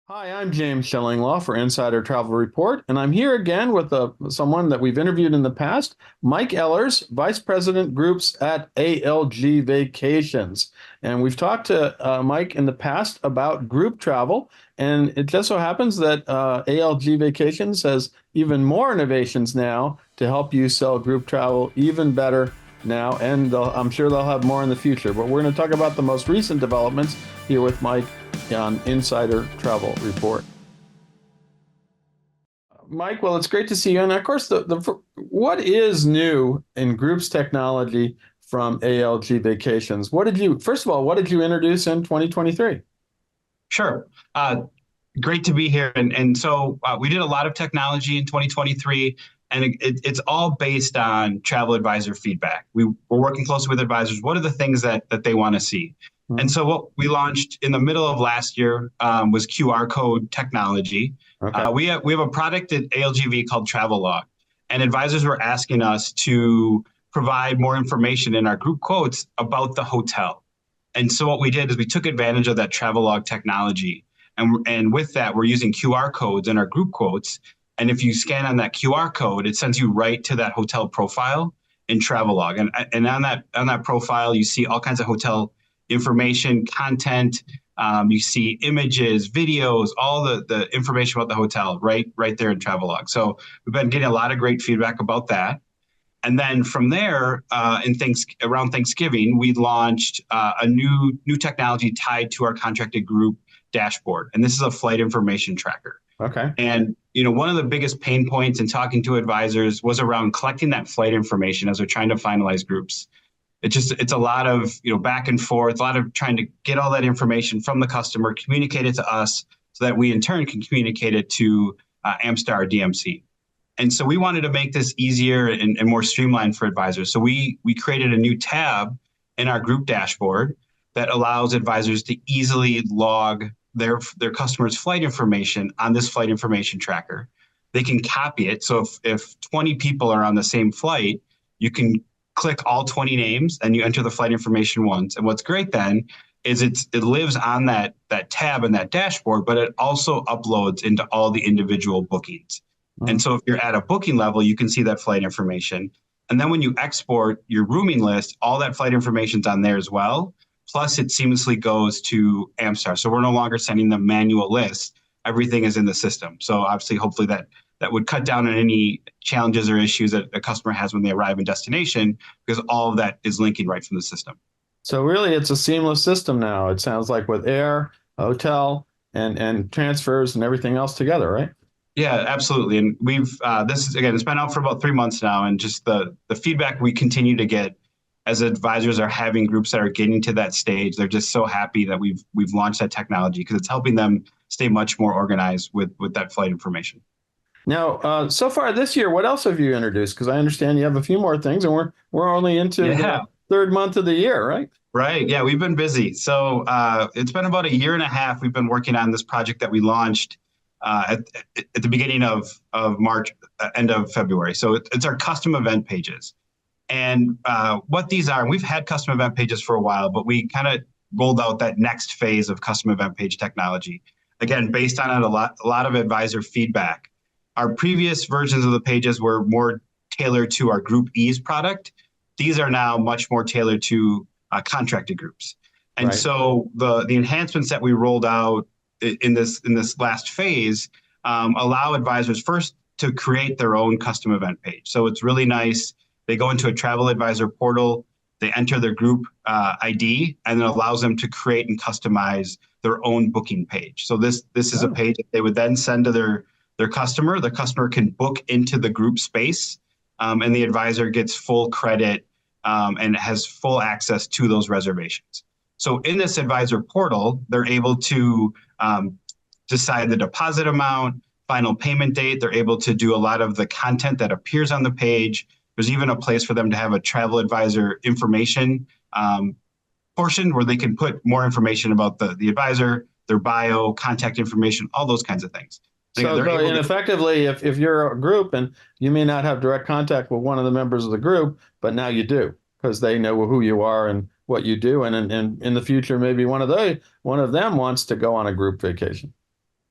Hi, I'm James Shillinglaw for Insider Travel Report, and I'm here again with someone that we've interviewed in the past, Mike Ehlers, Vice President Groups at ALG Vacations. And we've talked to Mike in the past about group travel, and it just so happens that ALG Vacations has even more innovations now to help you sell group travel even better now, and I'm sure they'll have more in the future. But we're going to talk about the most recent developments here with Mike on Insider Travel Report. Mike, well, it's great to see you. And of course, what is new in groups technology from ALG Vacations? First of all, what did you introduce in 2023? Sure. Great to be here. And so we did a lot of technology in 2023, and it's all based on travel advisor feedback. We're working closely with advisors. What are the things that they want to see? And Mhm. so what we launched in the middle of last year was QR code technology. Okay. We have a product at ALGV called Travelog, and advisors were asking us to provide more information in our group quotes about the hotel. And so what we did is we took advantage of that Travelog technology. And with that, we're using QR codes in our group quotes. And if you scan on that QR code, it sends you right to that hotel profile in Travelog. And on that profile, you see all kinds of hotel information, content. You see images, videos, all the information about the hotel right there in Travelog. So we've been getting a lot of great feedback about that. And then from there, around Thanksgiving, we launched a new technology tied to our contracted group dashboard, and this is a flight information tracker. Okay. And one of the biggest pain points in talking to advisors was around collecting that flight information as they're trying to finalize groups. It's a lot of back and forth, a lot of trying to get all that information from the customer, communicate it to us, so that we in turn can communicate it to Amstar DMC. And so we wanted to make this easier and more streamlined for advisors. So we created a new tab in our group dashboard that allows advisors to easily log their customers' flight information on this flight information tracker. They can copy it. So if 20 people are on the same flight, you can click all 20 names and you enter the flight information once. And what's great then is it lives on that tab in that dashboard, but it also uploads into all the individual bookings. And so if you're at a booking level, you can see that flight information. And then when you export your rooming list, all that flight information's on there as well. Plus, it seamlessly goes to Amstar. So we're no longer sending them manual lists. Everything is in the system. So obviously, hopefully that would cut down on any challenges or issues that a customer has when they arrive in destination, because all of that is linking right from the system. So really, it's a seamless system now. It sounds like with air, hotel, and transfers and everything else together, right? Yeah, absolutely. And we've this is again, it's been out for about 3 months now, and just the feedback we continue to get as advisors are having groups that are getting to that stage. They're just so happy that we've launched that technology because it's helping them stay much more organized with that flight information. Now, so far this year, what else have you introduced? Because I understand you have a few more things, and we're only into the Yeah, third month of the year, right? right. Yeah, we've been busy. So it's been about a year and a half. We've been working on this project that we launched uh, at the beginning of March, end of February. So it's our custom event pages. And what these are, and we've had custom event pages for a while, but we kind of rolled out that next phase of custom event page technology. Again, based on a lot of advisor feedback. Our previous versions of the pages were more tailored to our Group Ease product. These are now much more tailored to contracted groups. And Right. so the enhancements that we rolled out in this last phase allow advisors first to create their own custom event page. So it's really nice. They go into a travel advisor portal, they enter their group ID, and it allows them to create and customize their own booking page. So this is a Oh. page that they would then send to their customer. The customer can book into the group space, and the advisor gets full credit and has full access to those reservations. So in this advisor portal, they're able to decide the deposit amount, final payment date. They're able to do a lot of the content that appears on the page. There's even a place for them to have a travel advisor information portion where they can put more information about the advisor, their bio, contact information, all those kinds of things. They're able And to. effectively, if you're a group and you may not have direct contact with one of the members of the group, but now you do because they know who you are and what you do, and in the future, maybe one of them wants to go on a group vacation.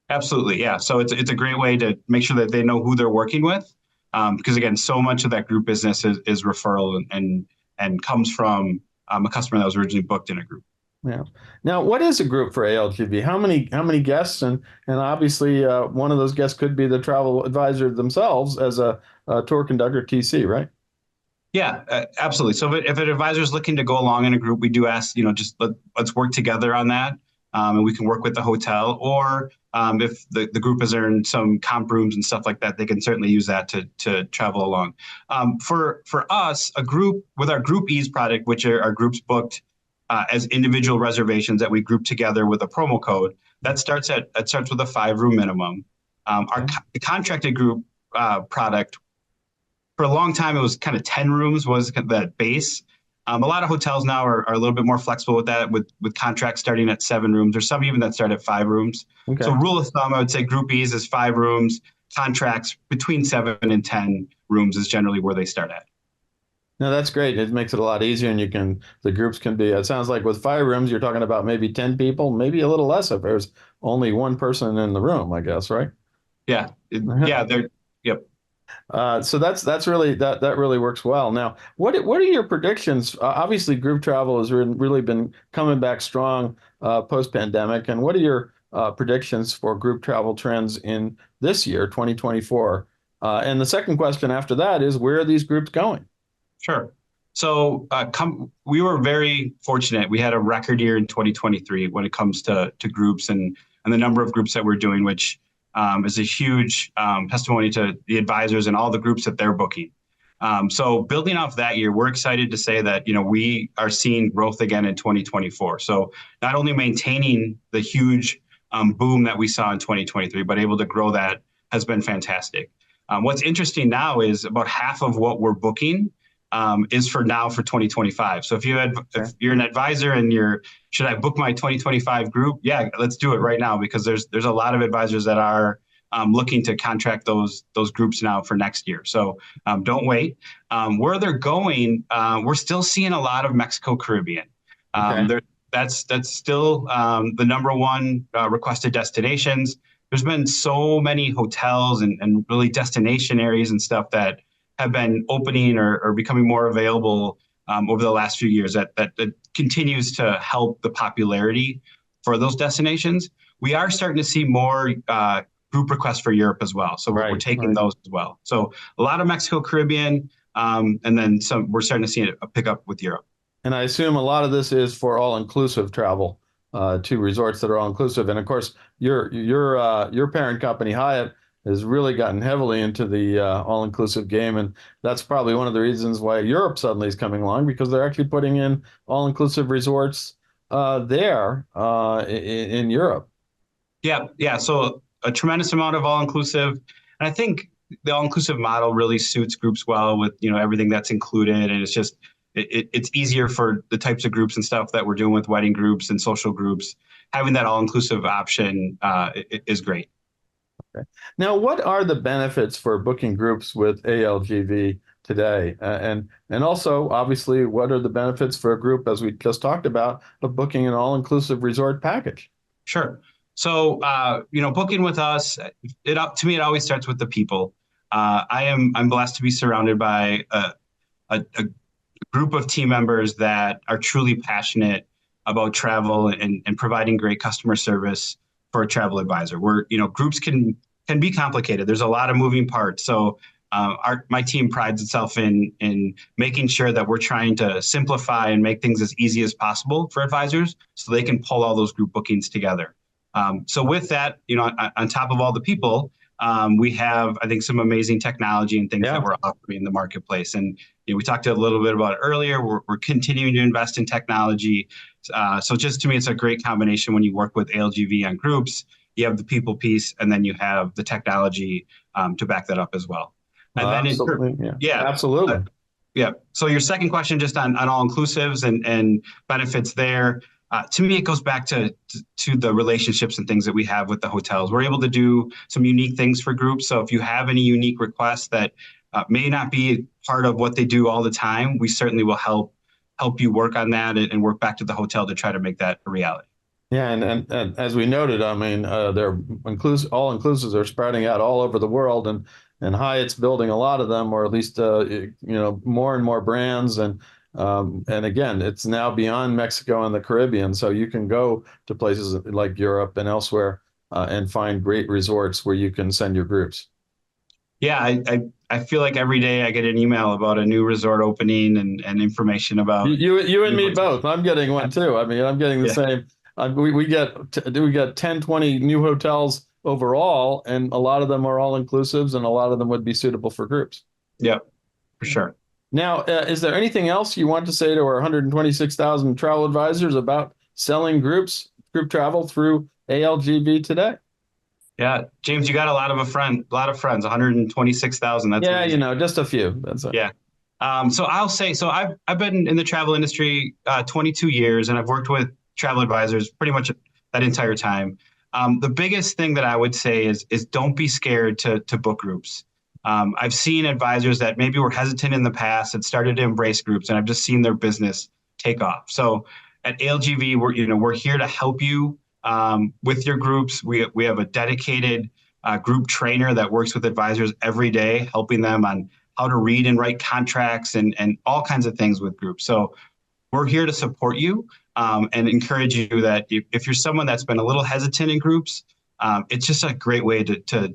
Absolutely, yeah. So it's a great way to make sure that they know who they're working with, because again, so much of that group business is referral and comes from a customer that was originally booked in a group. Yeah. Now, what is a group for ALGV? How many guests? And obviously, one of those guests could be the travel advisor themselves as a tour conductor TC, right? Yeah, absolutely. So if an advisor is looking to go along in a group, we do ask, just let's work together on that, and we can work with the hotel. Or if the group has earned some comp rooms and stuff like that, they can certainly use that to travel along. For us, a group with our Group Ease product, which are groups booked as individual reservations that we group together with a promo code, that starts with a 5 room minimum. Okay. The contracted group product for a long time, it was kind of 10 rooms was that base. A lot of hotels now are a little bit more flexible with that, with contracts starting at 7 rooms, or some even that start at 5 rooms. So Okay. rule of thumb, I would say Group E's is 5 rooms. Contracts between 7 and 10 rooms is generally where they start at. No, that's great. It makes it a lot easier, and the groups can be. It sounds like with 5 rooms, you're talking about maybe 10 people, maybe a little less if there's only one person in the room, I guess, right? Yeah, yeah, they're yep. So that's really that really works well. Now, what are your predictions? Obviously, group travel has really been coming back strong post-pandemic. And what are your predictions for group travel trends in this year, 2024? And the second question after that is, where are these groups going? Sure. So we were very fortunate. We had a record year in 2023 when it comes to groups and the number of groups that we're doing, which is a huge testimony to the advisors and all the groups that they're booking. So building off that year, we're excited to say that we are seeing growth again in 2024. So not only maintaining the huge boom that we saw in 2023, but able to grow that has been fantastic. What's interesting now is about half of what we're booking is for 2025. So if Okay. you're an advisor and should I book my 2025 group? Yeah, let's do it right now, because there's a lot of advisors that are looking to contract those groups now for next year. So don't wait. Where they're going, we're still seeing a lot of Mexico Caribbean. Okay. There, that's still the number one requested destinations. There's been so many hotels and really destination areas and stuff that have been opening or becoming more available over the last few years that continues to help the popularity for those destinations. We are starting to see more group requests for Europe as well. So we're Right. taking Right. those as well. So a lot of Mexico, Caribbean, and then some. We're starting to see a pickup with Europe. And I assume a lot of this is for all-inclusive travel to resorts that are all-inclusive. And of course, your parent company, Hyatt, has really gotten heavily into the all-inclusive game, and that's probably one of the reasons why Europe suddenly is coming along, because they're actually putting in all-inclusive resorts there in Europe. Yeah, yeah. So a tremendous amount of all inclusive, and I think the all inclusive model really suits groups well with everything that's included, and it's just it's easier for the types of groups and stuff that we're doing with wedding groups and social groups. Having that all inclusive option is great. Okay. Now, what are the benefits for booking groups with ALGV today? And also, obviously, what are the benefits for a group, as we just talked about, of booking an all-inclusive resort package? Sure. So booking with us, to me it always starts with the people. I'm blessed to be surrounded by a group of team members that are truly passionate about travel and providing great customer service for a travel advisor. Where groups can be complicated. There's a lot of moving parts. So my team prides itself in making sure that we're trying to simplify and make things as easy as possible for advisors, so they can pull all those group bookings together. So with that, on top of all the people, we have, I think, some amazing technology and things that Yeah. we're offering in the marketplace. And we talked a little bit about it earlier. We're continuing to invest in technology. So just to me, it's a great combination when you work with ALGV on groups. You have the people piece, and then you have the technology to back that up as well. And then Absolutely. Yeah. yeah, uh, Absolutely. yeah. So your second question, just on all inclusives and benefits there. To me, it goes back to the relationships and things that we have with the hotels. We're able to do some unique things for groups. So if you have any unique requests that may not be part of what they do all the time, we certainly will help you work on that and work back to the hotel to try to make that a reality. Yeah, and as we noted, I mean, they're all inclusives are spreading out all over the world, and Hyatt's building a lot of them, or at least more and more brands, and again, it's now beyond Mexico and the Caribbean, so you can go to places like Europe and elsewhere and find great resorts where you can send your groups. Yeah, I feel like every day I get an email about a new resort opening and information about You and new me hotels. both. I'm getting one too. I mean, I'm getting the Yeah, same. We get 10, 20 new hotels overall, and a lot of them are all inclusives, and a lot of them would be suitable for groups. yeah, for sure. Now, is there anything else you want to say to our 126,000 travel advisors about selling group travel through ALGV today? Yeah, James, you got a lot of friends, 126,000. That's Yeah, amazing. just a few. That's it. Yeah. So I'll say, so I've been in the travel industry 22 years, and I've worked with travel advisors pretty much that entire time. The biggest thing that I would say is don't be scared to book groups. I've seen advisors that maybe were hesitant in the past and started to embrace groups, and I've just seen their business take off. So at ALGV, we're here to help you with your groups. We have a dedicated group trainer that works with advisors every day, helping them on how to read and write contracts and all kinds of things with groups. So we're here to support you and encourage you that if you're someone that's been a little hesitant in groups, it's just a great way to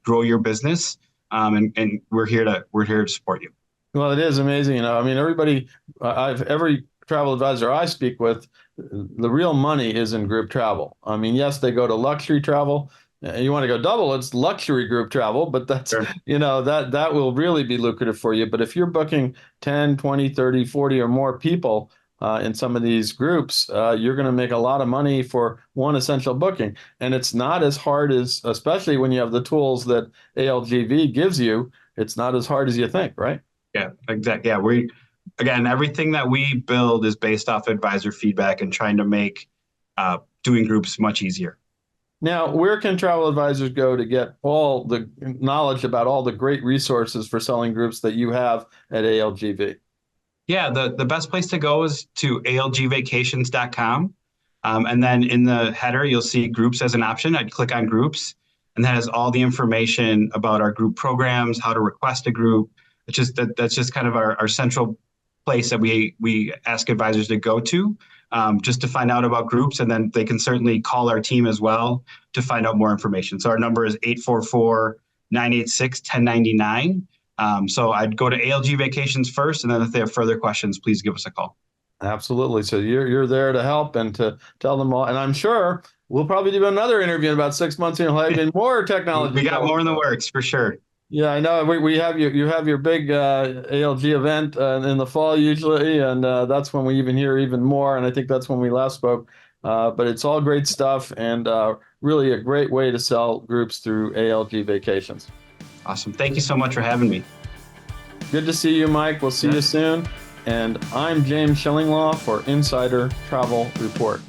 grow your business. And we're here to support you. Well, it is amazing. I mean, every travel advisor I speak with, the real money is in group travel. I mean, yes, they go to luxury travel. You want to go double, it's luxury group travel, but that's, Sure. that will really be lucrative for you. But if you're booking 10, 20, 30, 40 or more people in some of these groups, you're going to make a lot of money for one essential booking. And it's not as hard especially when you have the tools that ALGV gives you, it's not as hard as you think, right? Yeah, exactly. Yeah, again, everything that we build is based off advisor feedback and trying to make doing groups much easier. Now, where can travel advisors go to get all the knowledge about all the great resources for selling groups that you have at ALGV? Yeah, the best place to go is to algvacations.com. And then in the header, you'll see groups as an option. I'd click on groups, and that has all the information about our group programs, how to request a group. That's just kind of our central place that we ask advisors to go to just to find out about groups. And then they can certainly call our team as well to find out more information. So our number is 844-986-1099. So I'd go to ALG Vacations first, and then if they have further questions, please give us a call. Absolutely. So you're there to help and to tell them all. And I'm sure we'll probably do another interview in about 6 months, and you'll have even more technology. We got more in the works for sure. Yeah, I know. We have you have your big ALG event in the fall usually, and that's when we even hear even more. And I think that's when we last spoke. But it's all great stuff, and really a great way to sell groups through ALG Vacations. Awesome. Thank you so much for having me. Good to see you, Mike. We'll see you soon. And I'm James Shillinglaw for Insider Travel Report.